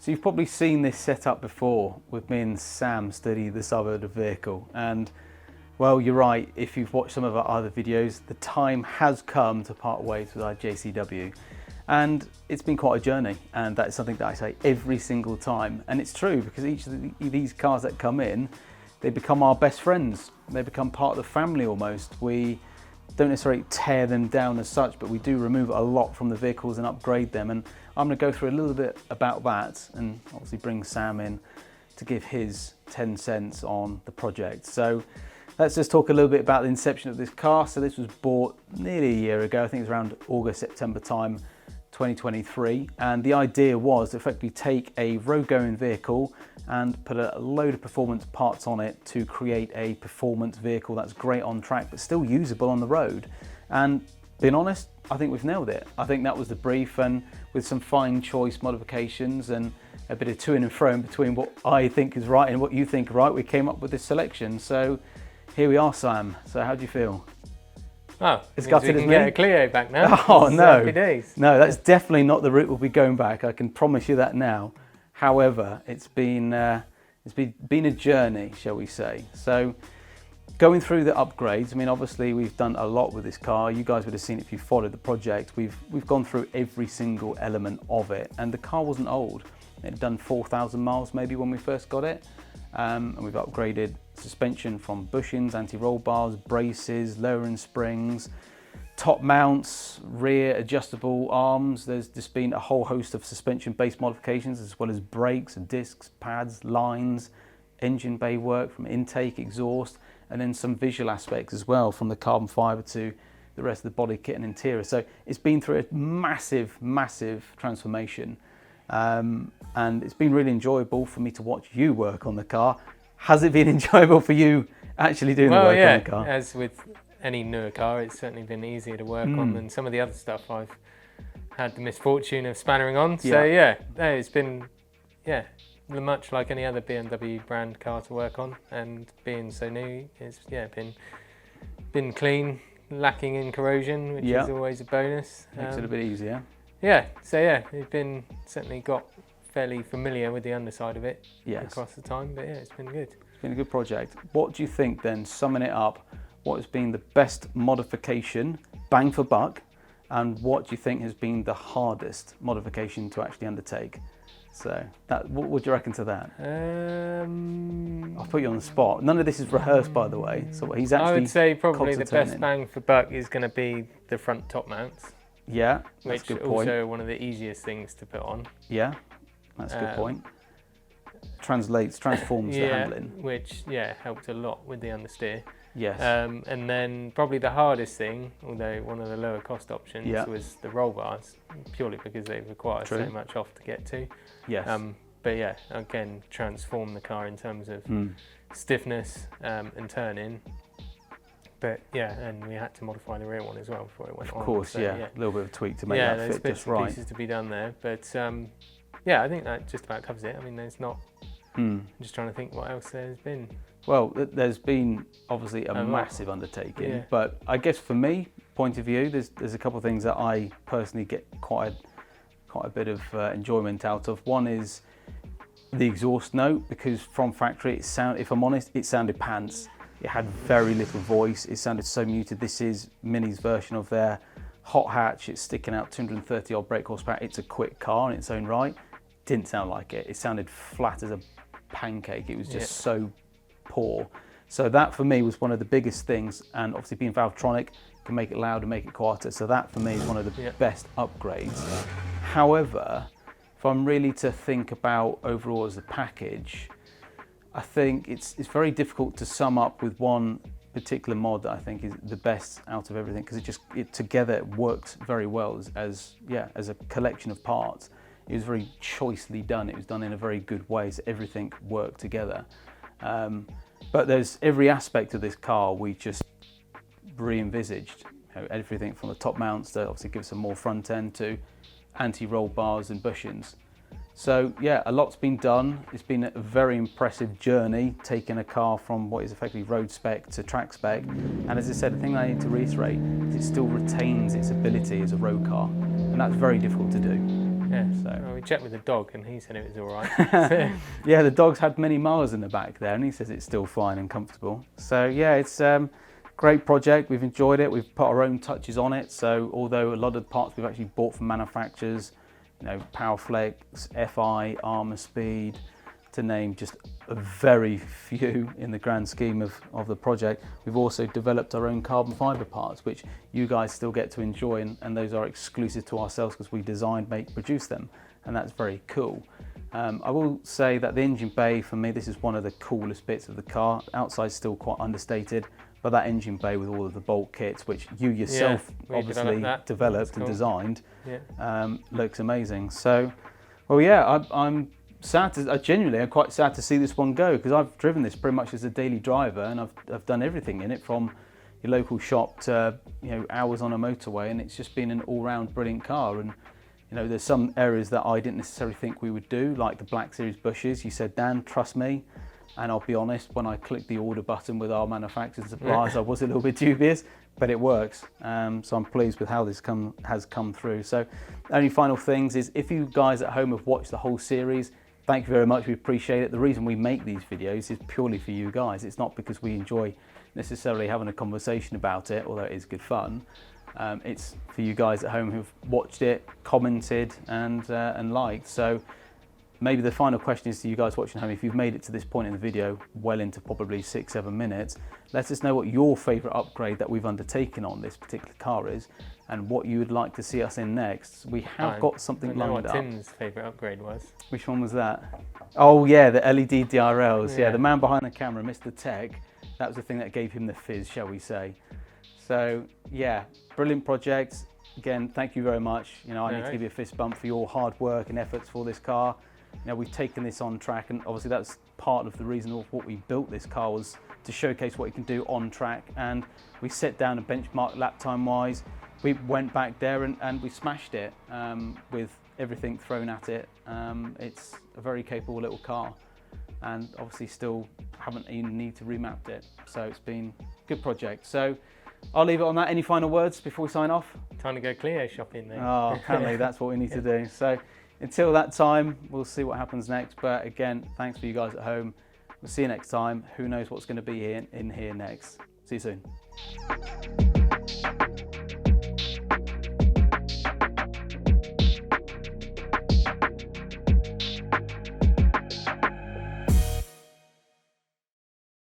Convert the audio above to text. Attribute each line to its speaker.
Speaker 1: So you've probably seen this setup before with me and Sam study the side of the vehicle, and well, you're right, if you've watched some of our other videos, the time has come to part ways with our JCW, and it's been quite a journey, and that's something that I say every single time, and it's true because each of these cars that come in, they become our best friends, they become part of the family almost. We don't necessarily tear them down as such, but we do remove a lot from the vehicles and upgrade them, and I'm going to go through a little bit about that and obviously bring Sam in to give his 10 cents on the project. So let's just talk a little bit about the inception of this car. So this was bought nearly a year ago, I think it was around August, September time, 2023, and the idea was to effectively take a road-going vehicle and put a load of performance parts on it to create a performance vehicle that's great on track but still usable on the road. And being honest, I think we've nailed it. I think that was the brief, and with some fine choice modifications and a bit of to and fro in between what I think is right and what you think is right, we came up with this selection. So here we are, Sam. So how do you feel?
Speaker 2: Oh,
Speaker 1: it's gutted,
Speaker 2: we can get a Clio back now.
Speaker 1: Oh no,
Speaker 2: happy days.
Speaker 1: No, that's definitely not the route we'll be going back. I can promise you that now. However, it's been a journey, shall we say. So going through the upgrades, I mean, obviously we've done a lot with this car. You guys would have seen it if you followed the project. We've gone through every single element of it, and the car wasn't old. It had done 4,000 miles maybe when we first got it, and we've upgraded suspension from bushings, anti-roll bars, braces, lowering springs, top mounts, rear adjustable arms. There's just been a whole host of suspension-based modifications, as well as brakes, discs, pads, lines, engine bay work from intake, exhaust, and then some visual aspects as well, from the carbon fibre to the rest of the body kit and interior. So it's been through a massive, massive transformation, and it's been really enjoyable for me to watch you work on the car. Has it been enjoyable for you actually doing the work on the car?
Speaker 2: As with any newer car, it's certainly been easier to work on than some of the other stuff I've had the misfortune of spannering on. So it's been much like any other BMW brand car to work on, and being so new, it's been clean, lacking in corrosion, which is always a bonus.
Speaker 1: Makes it a bit easier.
Speaker 2: We've been certainly got fairly familiar with the underside of it across the time, but it's been good.
Speaker 1: It's been a good project. What do you think then, summing it up, what has been the best modification, bang for buck, and what do you think has been the hardest modification to actually undertake? So, what do you reckon to that? I'll put you on the spot. None of this is rehearsed, by the way. So he's actually.
Speaker 2: I would say probably the best bang for buck is going to be the front top mounts.
Speaker 1: Yeah, that's a good point.
Speaker 2: Which also one of the easiest things to put on.
Speaker 1: Yeah, that's a good point. Transforms the handling.
Speaker 2: Which helped a lot with the understeer.
Speaker 1: Yes.
Speaker 2: And then probably the hardest thing, although one of the lower cost options, was the roll bars, purely because they require so much off to get to.
Speaker 1: Yes.
Speaker 2: But again, transform the car in terms of stiffness and turning. But and we had to modify the rear one as well before it went on.
Speaker 1: Of course, a little bit of tweak to make that fit just right.
Speaker 2: There's pieces to be done there, but I think that just about covers it. I mean, there's not. I'm just trying to think what else there's been.
Speaker 1: Well, there's been obviously a massive undertaking, but I guess for me, point of view, there's a couple of things that I personally get quite a bit of enjoyment out of. One is the exhaust note, because from factory, if I'm honest, it sounded pants. It had very little voice. It sounded so muted. This is Mini's version of their hot hatch. It's sticking out 230 odd brake horsepower. It's a quick car in its own right. Didn't sound like it. It sounded flat as a pancake. It was just so poor. So that for me was one of the biggest things, and obviously being Valvetronic can make it louder, make it quieter. So that for me is one of the best upgrades. However, if I'm really to think about overall as a package, I think it's very difficult to sum up with one particular mod that I think is the best out of everything, because it together works very well as a collection of parts. It was very choicely done. It was done in a very good way, so everything worked together. But there's every aspect of this car we just re-envisaged. Everything from the top mounts to obviously give some more front end to anti-roll bars and bushings. So yeah, a lot's been done. It's been a very impressive journey, taking a car from what is effectively road spec to track spec. And as I said, the thing I need to reiterate is it still retains its ability as a road car, and that's very difficult to do.
Speaker 2: Yeah, so well, we checked with the dog and he said it was all right.
Speaker 1: Yeah, the dog's had many miles in the back there and he says it's still fine and comfortable. So yeah, it's great project. We've enjoyed it. We've put our own touches on it. So although a lot of the parts we've actually bought from manufacturers, Powerflex, FI, Armour Speed, to name just a very few in the grand scheme of the project. We've also developed our own carbon fibre parts, which you guys still get to enjoy, and those are exclusive to ourselves because we design, make, produce them, and that's very cool. I will say that the engine bay, for me, this is one of the coolest bits of the car. Outside's still quite understated, but that engine bay with all of the bolt kits, which you yourself obviously developed and designed, looks amazing. So, well, yeah, I'm sad to, I'm quite sad to see this one go, because I've driven this pretty much as a daily driver, and I've done everything in it, from your local shop to hours on a motorway, and it's just been an all-round brilliant car. And there's some areas that I didn't necessarily think we would do, like the Black Series bushes. You said, Dan, trust me. And I'll be honest, when I clicked the order button with our manufacturers and suppliers, I was a little bit dubious, but it works. So I'm pleased with how this has come through. So only final things is, if you guys at home have watched the whole series, thank you very much, we appreciate it. The reason we make these videos is purely for you guys. It's not because we enjoy necessarily having a conversation about it, although it is good fun. It's for you guys at home who've watched it, commented and liked. So maybe the final question is to you guys watching at home, if you've made it to this point in the video, well into probably 6-7 minutes, let us know what your favourite upgrade that we've undertaken on this particular car is, and what you would like to see us in next. We have got something lined up. I don't know what
Speaker 2: Tim's favourite upgrade was.
Speaker 1: Which one was that? Oh yeah, the LED DRLs. Yeah, the man behind the camera, Mr. Tech, that was the thing that gave him the fizz, shall we say. So yeah, brilliant project. Again, thank you very much. I need to give you a fist bump for your hard work and efforts for this car. We've taken this on track, and obviously that's part of the reason of what we built this car, was to showcase what you can do on track. And we set down a benchmark lap time wise. We went back there and we smashed it with everything thrown at it. It's a very capable little car, and obviously still haven't even need to remap it. So it's been a good project. So I'll leave it on that. Any final words before we sign off?
Speaker 2: Time to go Clio shopping then.
Speaker 1: Oh, apparently that's what we need to do. So until that time, we'll see what happens next. But again, thanks for you guys at home. We'll see you next time. Who knows what's going to be in here next. See you soon.